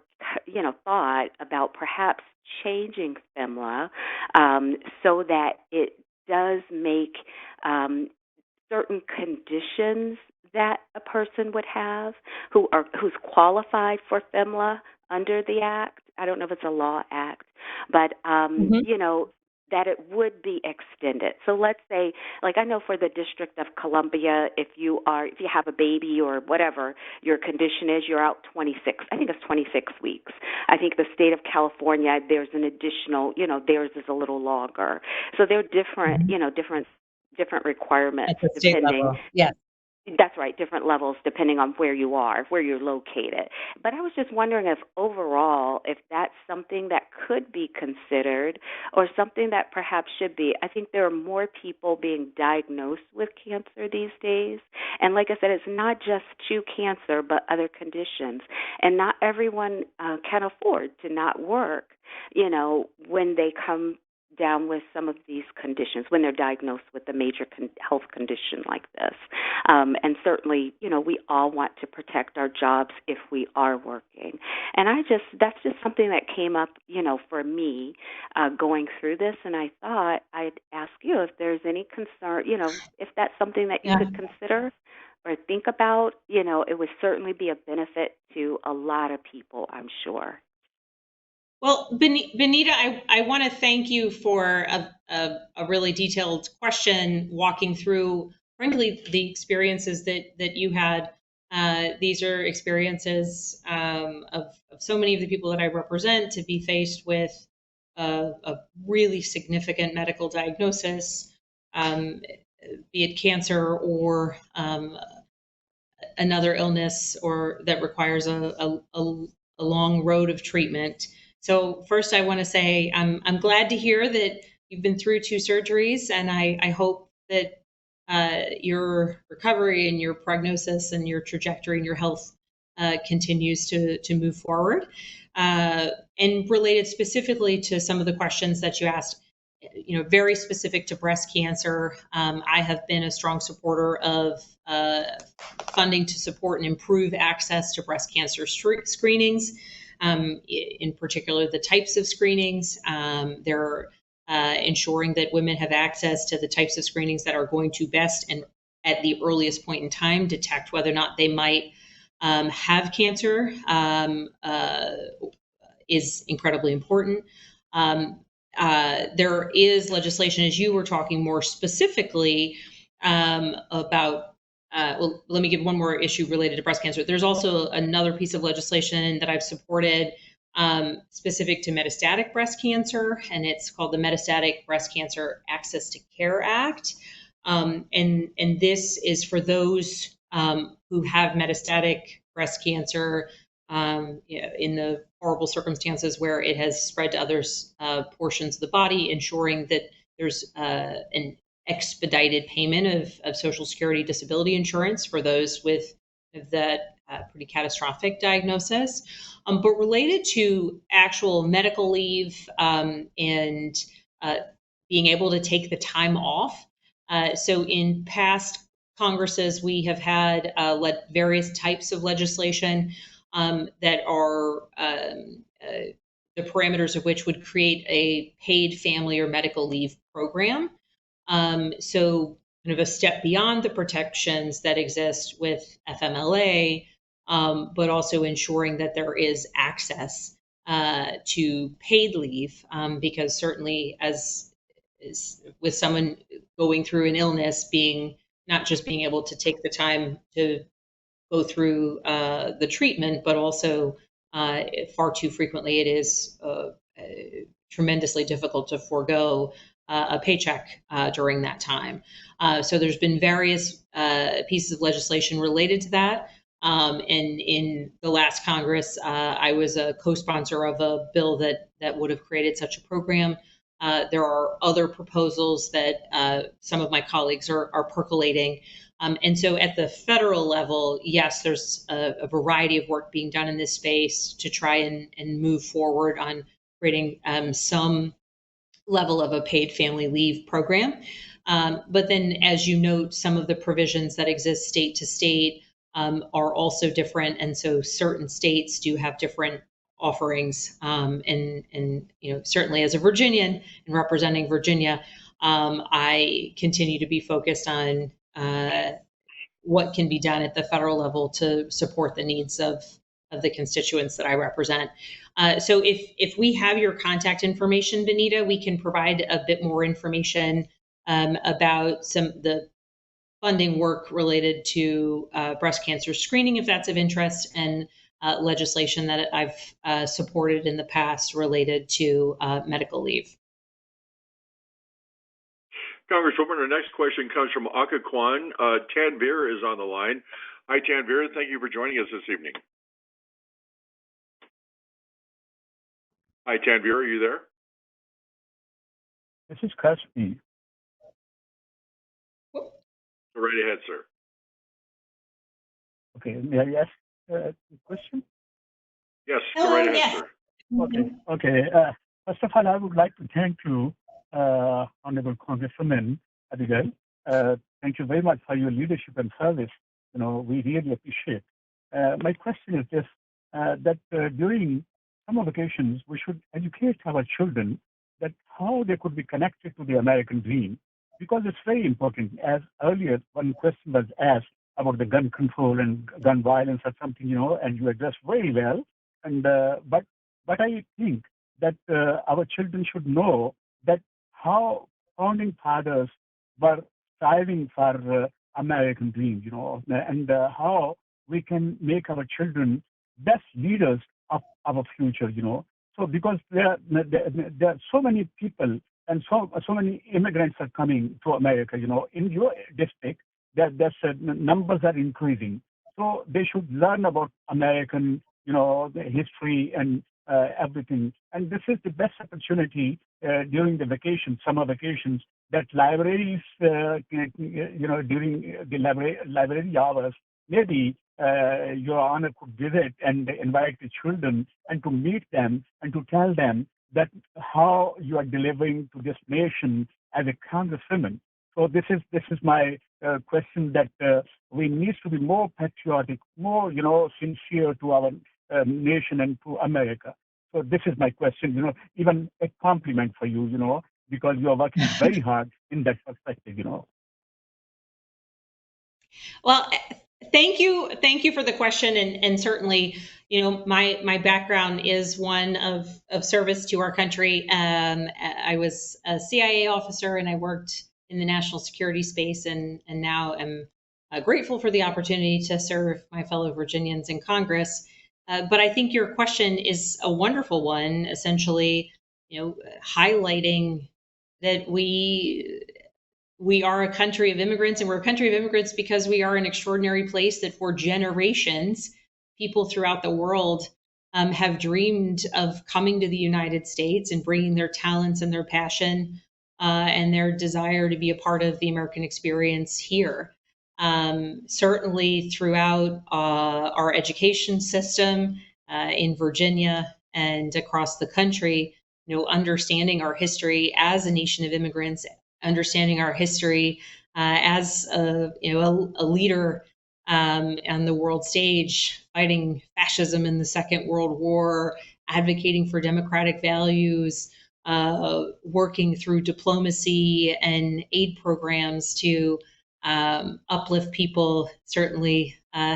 thought about perhaps changing FMLA so that it does make certain conditions that a person would have who's qualified for FMLA under the Act. I don't know if it's a law act, but that it would be extended. So let's say, like I know for the District of Columbia, if you have a baby or whatever your condition is, you're out 26. I think it's 26 weeks. I think the state of California, there's an additional, theirs is a little longer. So there are different, different requirements at the state depending. level. Yes. That's right, different levels depending on where you are, where you're located. But I was just wondering if overall, if that's something that could be considered or something that perhaps should be. I think there are more people being diagnosed with cancer these days. And like I said, it's not just true cancer, but other conditions. And not everyone can afford to not work, when they come down with some of these conditions, when they're diagnosed with a major health condition like this. And certainly, we all want to protect our jobs if we are working. And that's just something that came up, for me going through this. And I thought I'd ask you if there's any concern, if that's something that you could consider or think about. It would certainly be a benefit to a lot of people, I'm sure. Well, Benita, I want to thank you for a really detailed question, walking through, frankly, the experiences that you had. These are experiences of so many of the people that I represent, to be faced with a really significant medical diagnosis, be it cancer or another illness, or that requires a long road of treatment. So first, I want to say I'm glad to hear that you've been through 2 surgeries, and I hope that your recovery and your prognosis and your trajectory and your health continues to move forward. And related specifically to some of the questions that you asked, very specific to breast cancer, I have been a strong supporter of funding to support and improve access to breast cancer screenings. In particular, the types of screenings. They're ensuring that women have access to the types of screenings that are going to best and at the earliest point in time detect whether or not they might have cancer is incredibly important. There is legislation, as you were talking more specifically about well, let me give one more issue related to breast cancer. There's also another piece of legislation that I've supported specific to metastatic breast cancer, and it's called the Metastatic Breast Cancer Access to Care Act. And this is for those who have metastatic breast cancer in the horrible circumstances where it has spread to other portions of the body, ensuring that there's an expedited payment of Social Security disability insurance for those with that pretty catastrophic diagnosis. But related to actual medical leave and being able to take the time off. So in past Congresses, we have had various types of legislation that are the parameters of which would create a paid family or medical leave program. So kind of a step beyond the protections that exist with FMLA, but also ensuring that there is access to paid leave, because certainly as with someone going through an illness, not just being able to take the time to go through the treatment, but also far too frequently it is tremendously difficult to forego a paycheck during that time. So there's been various pieces of legislation related to that. And in the last Congress, I was a co-sponsor of a bill that would have created such a program. There are other proposals that some of my colleagues are percolating. And so at the federal level, yes, there's a variety of work being done in this space to try and move forward on creating some level of a paid family leave program. But then, as you note, some of the provisions that exist state to state are also different. And so certain states do have different offerings. And certainly as a Virginian and representing Virginia, I continue to be focused on what can be done at the federal level to support the needs of the constituents that I represent. So if we have your contact information, Benita, we can provide a bit more information about the funding work related to breast cancer screening, if that's of interest, and legislation that I've supported in the past related to medical leave. Congresswoman, our next question comes from Occoquan. Tanvir is on the line. Hi, Tanvir. Thank you for joining us this evening. Hi, Tanvir. Are you there? This is Kaspi. Go right ahead, sir. Okay, may I ask a question? Yes, go right ahead, yes. sir. Okay. First of all, I would like to thank you, Honorable Congresswoman Abigail. Thank you very much for your leadership and service. We really appreciate. My question is this: that during summer vacations, we should educate our children that how they could be connected to the American dream, because it's very important. As earlier, one question was asked about the gun control and gun violence or something, and you addressed very well. And but I think that our children should know that how founding fathers were striving for American dream, and how we can make our children best leaders of our future, So because there are so many people and so many immigrants are coming to America, in your district, the numbers are increasing. So they should learn about American, the history and everything. And this is the best opportunity during the vacation, summer vacations, that libraries, during the library hours, maybe Your Honor could visit and invite the children and to meet them and to tell them that how you are delivering to this nation as a congresswoman. So this is my question, that we need to be more patriotic, more sincere to our nation and to America. So this is my question. Even a compliment for you. Because you are working very hard in that perspective. Well, thank you for the question, and certainly, my background is one of service to our country. I was a CIA officer, and I worked in the national security space, and now am grateful for the opportunity to serve my fellow Virginians in Congress. But I think your question is a wonderful one, essentially, highlighting that we are a country of immigrants, and we're a country of immigrants because we are an extraordinary place that for generations, people throughout the world have dreamed of coming to the United States and bringing their talents and their passion and their desire to be a part of the American experience here. Certainly throughout our education system in Virginia and across the country, understanding our history as a nation of immigrants, understanding our history as a leader on the world stage, fighting fascism in the Second World War, advocating for democratic values, working through diplomacy and aid programs to uplift people, certainly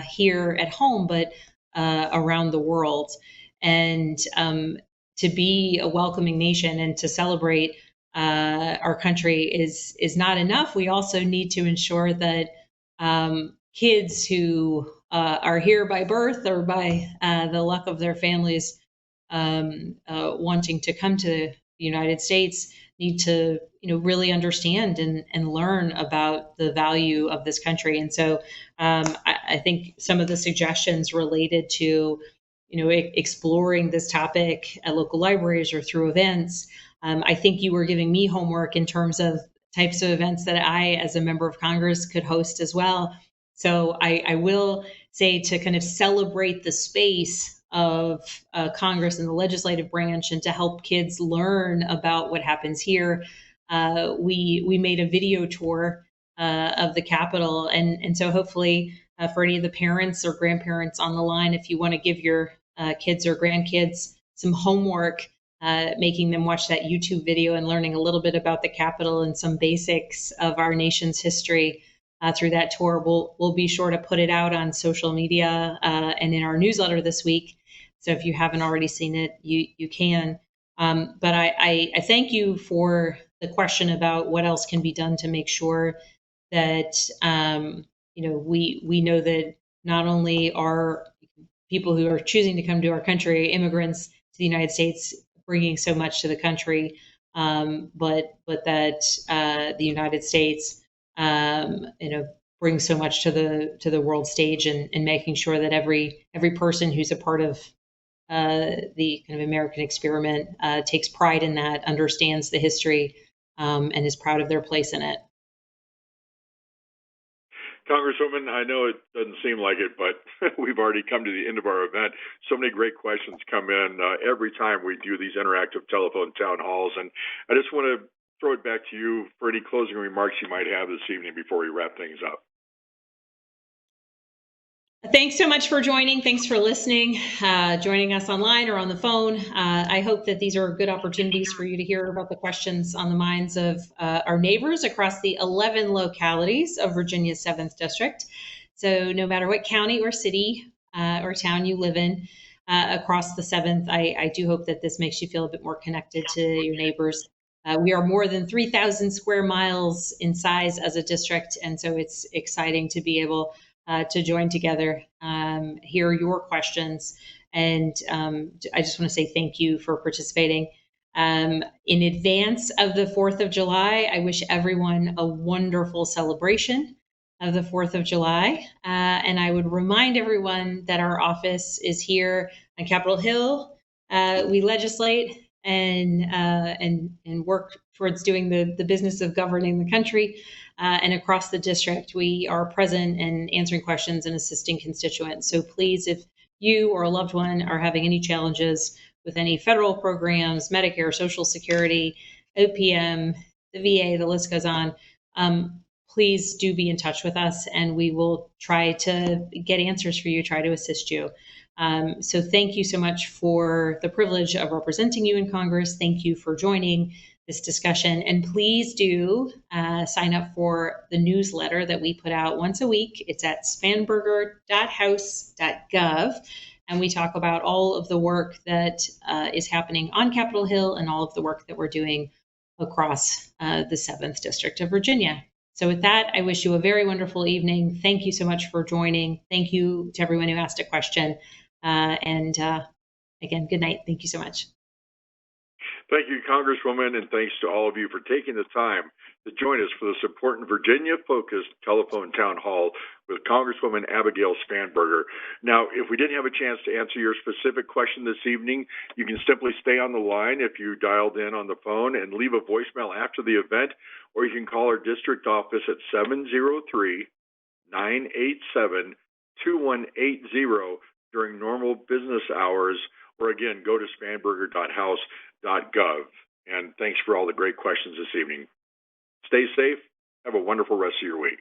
here at home, but around the world. And to be a welcoming nation and to celebrate our country is not enough. We also need to ensure that kids who are here by birth or by the luck of their families wanting to come to the United States need to really understand and learn about the value of this country. And so I think some of the suggestions related to exploring this topic at local libraries or through events, I think you were giving me homework in terms of types of events that I, as a member of Congress, could host as well. So I will say, to kind of celebrate the space of Congress and the legislative branch, and to help kids learn about what happens here, we made a video tour of the Capitol, and so hopefully for any of the parents or grandparents on the line, if you want to give your kids or grandkids some homework, making them watch that YouTube video and learning a little bit about the Capitol and some basics of our nation's history through that tour. We'll be sure to put it out on social media and in our newsletter this week. So if you haven't already seen it, you can. But I thank you for the question about what else can be done to make sure that we know that not only are people who are choosing to come to our country, immigrants to the United States, bringing so much to the country, but that the United States, brings so much to the world stage, and making sure that every person who's a part of the kind of American experiment takes pride in that, understands the history, and is proud of their place in it. Congresswoman, I know it doesn't seem like it, but we've already come to the end of our event. So many great questions come in every time we do these interactive telephone town halls. And I just want to throw it back to you for any closing remarks you might have this evening before we wrap things up. Thanks so much for joining. Thanks for listening, joining us online or on the phone. I hope that these are good opportunities for you to hear about the questions on the minds of our neighbors across the 11 localities of Virginia's 7th District. So no matter what county or city or town you live in across the 7th, I do hope that this makes you feel a bit more connected to your neighbors. We are more than 3,000 square miles in size as a district, and so it's exciting to be able to join together, hear your questions, and I just want to say thank you for participating. In advance of the 4th of July, I wish everyone a wonderful celebration of the 4th of July, and I would remind everyone that our office is here on Capitol Hill. We legislate and work towards doing the business of governing the country. And across the district, we are present and answering questions and assisting constituents. So please, if you or a loved one are having any challenges with any federal programs, Medicare, Social Security, OPM, the VA, the list goes on, please do be in touch with us, and we will try to get answers for you, try to assist you. So thank you so much for the privilege of representing you in Congress. Thank you for joining this discussion. And please do sign up for the newsletter that we put out once a week. It's at spanberger.house.gov. And we talk about all of the work that is happening on Capitol Hill and all of the work that we're doing across the 7th District of Virginia. So with that, I wish you a very wonderful evening. Thank you so much for joining. Thank you to everyone who asked a question. And again, good night. Thank you so much. Thank you, Congresswoman, and thanks to all of you for taking the time to join us for this important Virginia-focused telephone town hall with Congresswoman Abigail Spanberger. Now, if we didn't have a chance to answer your specific question this evening, you can simply stay on the line if you dialed in on the phone and leave a voicemail after the event, or you can call our district office at 703-987-2180 during normal business hours, or again, go to spanberger.house.gov. And thanks for all the great questions this evening. Stay safe. Have a wonderful rest of your week.